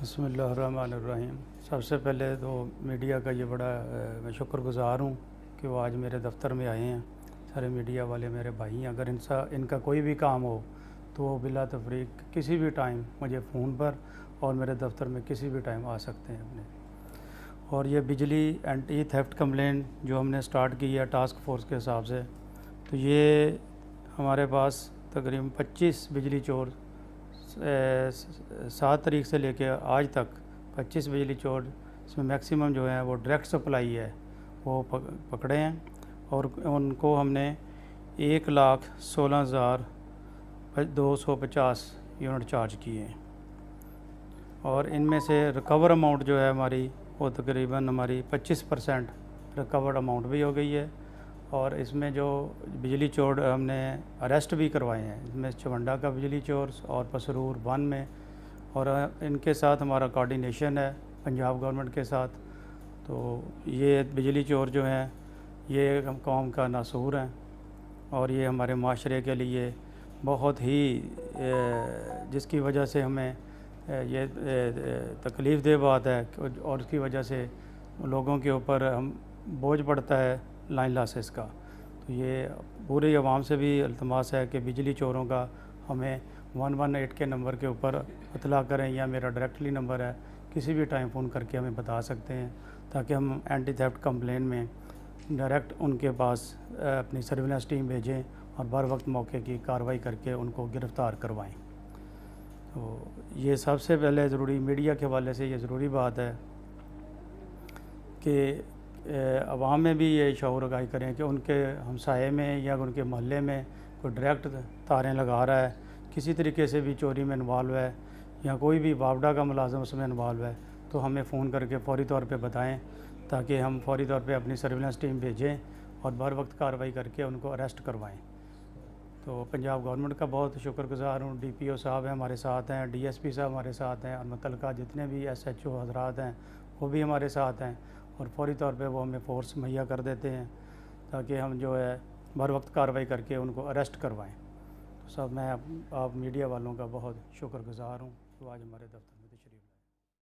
बिस्मिल्लाहिर्रहमानिर्रहीम। सबसे पहले तो मीडिया का ये बड़ा मैं शुक्रगुज़ार हूँ कि वो आज मेरे दफ़्तर में आए हैं। सारे मीडिया वाले मेरे भाई हैं। अगर इनका कोई भी काम हो तो वो बिला तफरीक किसी भी टाइम मुझे फ़ोन पर और मेरे दफ़्तर में किसी भी टाइम आ सकते हैं अपने। और ये बिजली एंटी थेफ्ट कंप्लेंट जो हमने स्टार्ट की है टास्क फोर्स के हिसाब से, तो ये हमारे पास तकरीबन 25 बिजली चोर 7 तारीख से लेके आज तक 25 बिजली चोर, इसमें मैक्सिमम जो है वो डायरेक्ट सप्लाई है वो पकड़े हैं। और उनको हमने 1,16,250 यूनिट चार्ज किए हैं। और इनमें से रिकवर अमाउंट जो है हमारी वो तकरीबन हमारी 25% रिकवर्ड अमाउंट भी हो गई है। और इसमें जो बिजली चोर हमने अरेस्ट भी करवाए हैं, इसमें चवंडा का बिजली चोर और पसरूर 1 में, और इनके साथ हमारा कोऑर्डिनेशन है पंजाब गवर्नमेंट के साथ। तो ये बिजली चोर जो हैं ये कौम का नासूर हैं और ये हमारे माशरे के लिए बहुत ही जिसकी वजह से हमें ये तकलीफ़ दे बात है और उसकी वजह से लोगों के ऊपर हम बोझ पड़ता है लाइन लासेस का। तो ये पूरी आवाम से भी इल्तमास है कि बिजली चोरों का हमें 118 के नंबर के ऊपर इतला करें, या मेरा डायरेक्टली नंबर है, किसी भी टाइम फ़ोन करके हमें बता सकते हैं ताकि हम एंटी थेफ्ट कंप्लेन में डायरेक्ट उनके पास अपनी सर्विलेंस टीम भेजें और बर वक्त मौके की कार्रवाई करके उनको गिरफ़्तार करवाएं। तो ये सबसे पहले ज़रूरी मीडिया के हवाले से ये ज़रूरी बात है कि अवाम में भी ये शऊर आगाही करें कि उनके हमसाये में या उनके मोहल्ले में कोई डायरेक्ट तारें लगा रहा है, किसी तरीके से भी चोरी में इन्वॉल्व है या कोई भी वापडा का मुलाजिम उसमें इन्वॉल्व है, तो हमें फ़ोन करके फ़ौरी तौर पे बताएं ताकि हम फ़ौरी तौर पे अपनी सर्विलेंस टीम भेजें और बर वक्त कार्रवाई करके उनको अरेस्ट करवाएं। तो पंजाब गवर्नमेंट का बहुत शुक्रगुज़ार हूँ। DPO साहब हैं हमारे साथ हैं, DSP साहब हमारे साथ हैं, और मुतल्लिका जितने भी SHO हजरात हैं वो भी हमारे साथ हैं और फ़ौरी तौर पे वो हमें फ़ोर्स मुहैया कर देते हैं ताकि हम जो है बर वक्त कार्रवाई करके उनको अरेस्ट करवाएं। तो सब मैं आप मीडिया वालों का बहुत शुक्रगुज़ार हूँ जो आज हमारे दफ्तर